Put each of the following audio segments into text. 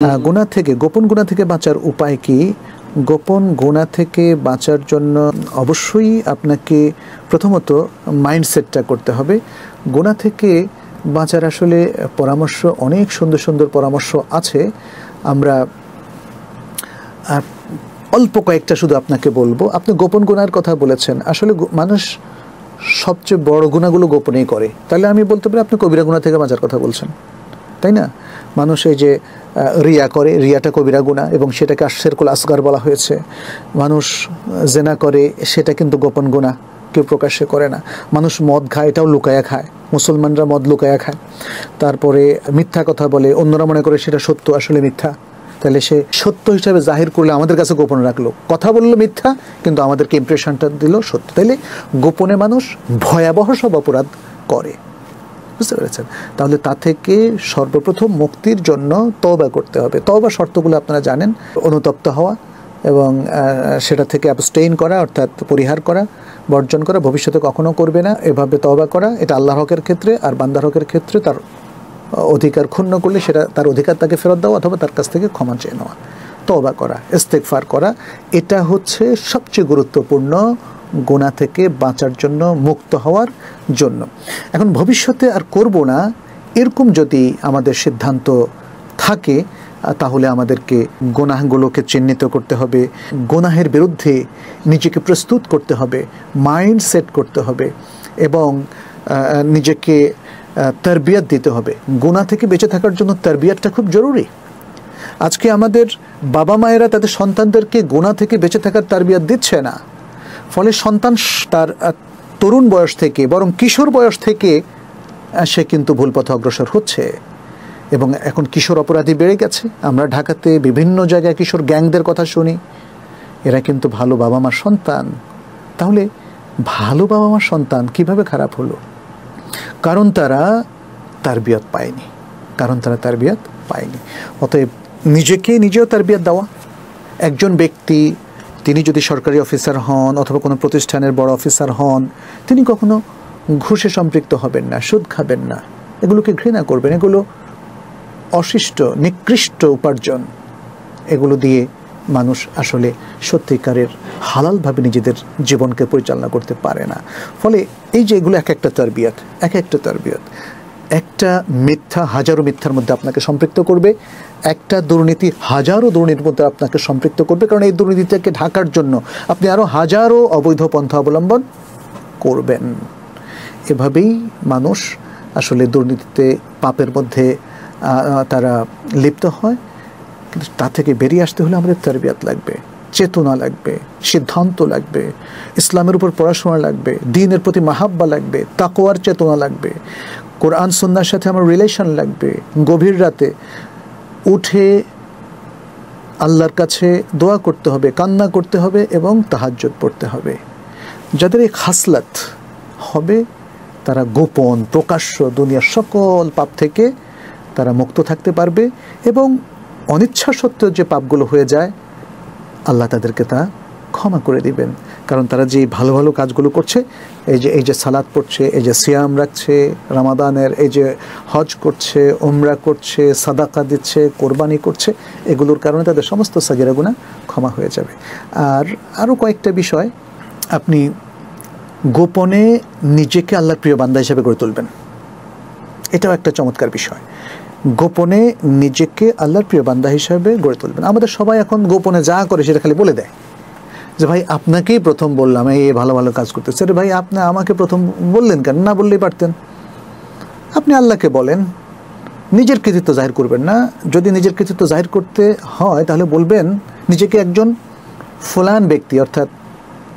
গুনাহ থেকে, গোপন গুনাহ থেকে বাঁচার উপায় কি? গোপন গুনাহ থেকে বাঁচার জন্য অবশ্যই আপনাকে প্রথমত মাইন্ডসেটটা করতে হবে। গুনাহ থেকে বাঁচার আসলে পরামর্শ, অনেক সুন্দর সুন্দর পরামর্শ আছে। আমরা অল্প কয়েকটা শুধু আপনাকে বলবো। আপনি গোপন গুনাহের কথা বলেছেন, আসলে মানুষ সবচেয়ে বড় গুনাহগুলো গোপনেই করে। তাহলে আমি বলতে পারি আপনি কবিরা গুনাহ থেকে বাঁচার কথা বলছেন, তাই না? মানুষ এই যে রিয়া করে, রিয়াটা কবিরা গুনাহ এবং সেটাকে শিরকুল আসগার বলা হয়েছে। মানুষ জেনা করে, সেটা কিন্তু গোপন গুনাহ, কেউ প্রকাশ্যে করে না। মানুষ মদ খায়, এটাও লুকায়া খায়, মুসলমানরা মদ লুকায়া খায়। তারপরে মিথ্যা কথা বলে, অন্যরা মনে করে সেটা সত্য, আসলে মিথ্যা। তাহলে সে সত্য হিসাবে জাহির করলে আমাদের কাছে গোপন রাখলো, কথা বললো মিথ্যা কিন্তু আমাদেরকে ইমপ্রেশনটা দিল সত্য। তাইলে গোপনে মানুষ ভয়াবহ সব অপরাধ করে, বুঝতে পেরেছেন? তাহলে তা থেকে সর্বপ্রথম মুক্তির জন্য তওবা করতে হবে। তওবার শর্তগুলো আপনারা জানেন, অনুতপ্ত হওয়া এবং সেটা থেকে অ্যাবস্টেইন করা, অর্থাৎ পরিহার করা, বর্জন করা, ভবিষ্যতে কখনো করবে না, এভাবে তওবা করা। এটা আল্লাহর হকের ক্ষেত্রে, আর বান্দার হকের ক্ষেত্রে তার অধিকার ক্ষুণ্ণ করলে সেটা তার অধিকার তাকে ফেরত দেওয়া অথবা তার কাছ থেকে ক্ষমা চেয়ে নেওয়া। তওবা করা, ইস্তেগফার করা, এটা হচ্ছে সবচেয়ে গুরুত্বপূর্ণ গুনাহ থেকে বাঁচার জন্য, মুক্ত হওয়ার জন্য। এখন ভবিষ্যতে আর করব না এরকম যদি আমাদের সিদ্ধান্ত থাকে, তাহলে আমাদেরকে গুনাহগুলোকে চিহ্নিত করতে হবে, গুনাহের বিরুদ্ধে নিজেকে প্রস্তুত করতে হবে, মাইন্ড সেট করতে হবে এবং নিজেকে তারবিয়াত দিতে হবে। গুনাহ থেকে বেঁচে থাকার জন্য তারবিয়াতটা খুব জরুরি। আজকে আমাদের বাবা মায়েরা তাদের সন্তানদেরকে গুনাহ থেকে বেঁচে থাকার তারবিয়াত দিচ্ছে না, ফলে সন্তান তার তরুণ বয়স থেকে, বরং কিশোর বয়স থেকে সে কিন্তু ভুল পথে অগ্রসর হচ্ছে এবং এখন কিশোর অপরাধী বেড়ে গেছে। আমরা ঢাকাতে বিভিন্ন জায়গায় কিশোর গ্যাংদের কথা শুনি, এরা কিন্তু ভালো বাবা মার সন্তান। তাহলে ভালো বাবা মার সন্তান কিভাবে খারাপ হলো? কারণ তারা তারবিয়াত পায়নি, অতএব নিজেও তারবিয়াত দেওয়া। একজন ব্যক্তি, তিনি যদি সরকারি অফিসার হন অথবা কোনো প্রতিষ্ঠানের বড় অফিসার হন, তিনি কখনো ঘুষে সম্পৃক্ত হবেন না, সুদ খাবেন না, এগুলোকে ঘৃণা করবেন। এগুলো অশিষ্ট, নিকৃষ্ট উপার্জন। এগুলো দিয়ে মানুষ আসলে সত্যিকারের হালালভাবে নিজেদের জীবনকে পরিচালনা করতে পারে না। ফলে এই যে এগুলো এক একটা তারবিয়াত, একটা মিথ্যা হাজারো মিথ্যার মধ্যে আপনাকে সম্পৃক্ত করবে, একটা দুর্নীতি হাজারো দুর্নীতির মধ্যে আপনাকে সম্পৃক্ত করবে, কারণ এই দুর্নীতিটাকে ঢাকার জন্য আপনি আরও হাজারো অবৈধ পন্থা অবলম্বন করবেন। এভাবেই মানুষ আসলে দুর্নীতিতে, পাপের মধ্যে তারা লিপ্ত হয়। কিন্তু তা থেকে বেরিয়ে আসতে হলে আমাদের তারবিয়াত লাগবে, চেতনা লাগবে, সিদ্ধান্ত লাগবে, ইসলামের উপর পড়াশোনা লাগবে, দ্বীনের প্রতি মাহাব্বা লাগবে, তাকওয়ার চেতনা লাগবে, কোরআন সুন্নাহর সাথে আমার রিলেশন লাগবে। গভীর রাতে উঠে আল্লাহর কাছে দোয়া করতে হবে, কান্না করতে হবে এবং তাহাজ্জুদ পড়তে হবে। যাদের এই খাসলাত হবে, তারা গোপন প্রকাশ্য দুনিয়ার সকল পাপ থেকে তারা মুক্ত থাকতে পারবে এবং অনিচ্ছা সত্ত্বেও যে পাপগুলো হয়ে যায়, আল্লাহ তাদেরকে তা ক্ষমা করে দিবেন। কারণ তারা যে ভালো ভালো কাজগুলো করছে, এই যে সালাত পড়ছে, এই যে সিয়াম রাখছে রমাদানের, এই যে হজ করছে, উমরা করছে, সাদাকা দিচ্ছে, কোরবানি করছে, এগুলোর কারণে তাদের সমস্ত সাগীরা গুনাহ ক্ষমা হয়ে যাবে। আর আরও কয়েকটা বিষয়, আপনি গোপনে নিজেকে আল্লাহর প্রিয় বান্দা হিসেবে গড়ে তুলবেন। এটাও একটা চমৎকার বিষয়। গোপনে নিজেকে আল্লাহর প্রিয় বান্দা হিসাবে গড়ে তুলবেন। আমাদের সবাই এখন গোপনে যা করে সেটা খালি বলে দেয় যে ভাই আপনাকেই প্রথম বললাম এই ভালো ভালো কাজ করতেছে। আরে ভাই, আপনি আমাকে প্রথম বললেন কেন? না বললেই পারতেন। আপনি আল্লাহকে বলেন, নিজের কৃতিত্ব জাহির করবেন না। যদি নিজের কৃতিত্ব জাহির করতে হয় তাহলে বলবেন নিজেকে একজন ফুলান ব্যক্তি, অর্থাৎ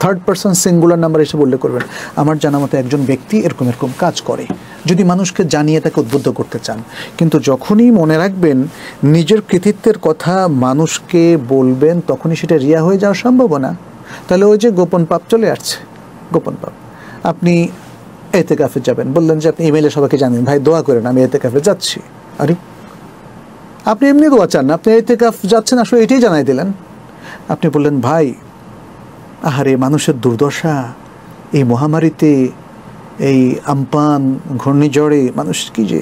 থার্ড পারসন সিঙ্গুলার নাম্বার হিসেবে উল্লেখ করবেন। আমার জানা মতো একজন ব্যক্তি এরকম কাজ করে, যদি মানুষকে জানিয়ে তাকে উদ্বুদ্ধ করতে চান। কিন্তু যখনই মনে রাখবেন নিজের কৃতিত্বের কথা মানুষকে বলবেন, তখনই সেটা রিয়া হয়ে যাওয়ার সম্ভাবনা। তাহলে ওই যে গোপন পাপ চলে আসছে, গোপন পাপ। আপনি এতেকাফে যাবেন, বললেন যে আপনি ইমেইলে সবাইকে জানেন, ভাই দোয়া করেন আমি এতেকাফে যাচ্ছি। আরে আপনি এমনি দোয়া চান না, আপনি এতেকাফ যাচ্ছেন, আসলে এটাই জানাই দিলেন। আপনি বললেন ভাই, আহারে মানুষের দুর্দশা, এই মহামারীতে, এই আমপান ঘূর্ণিঝড়ে মানুষ কি যে,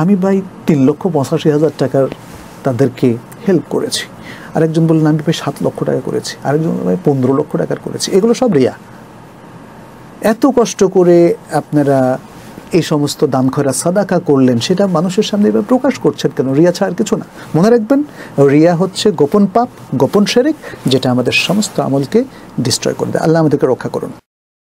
আমি ভাই 3,85,000 টাকার তাদেরকে হেল্প করেছি। আরেকজন বললেন আমি প্রায় 7 লক্ষ টাকা করেছি, আরেকজন বললেন 15 লক্ষ টাকার করেছি। এগুলো সব রিয়া। এত কষ্ট করে আপনারা এই সমস্ত দান খয়রাত সাদাকা করলেন, সেটা মানুষের সামনে এভাবে প্রকাশ করছেন কেন? রিয়া ছাড়া আর কিছু না। মনে রাখবেন, রিয়া হচ্ছে গোপন পাপ, গোপন শিরক, যেটা আমাদের সমস্ত আমলকে ডিস্ট্রয় করে দেয়। আল্লাহ আমাদেরকে রক্ষা করুন।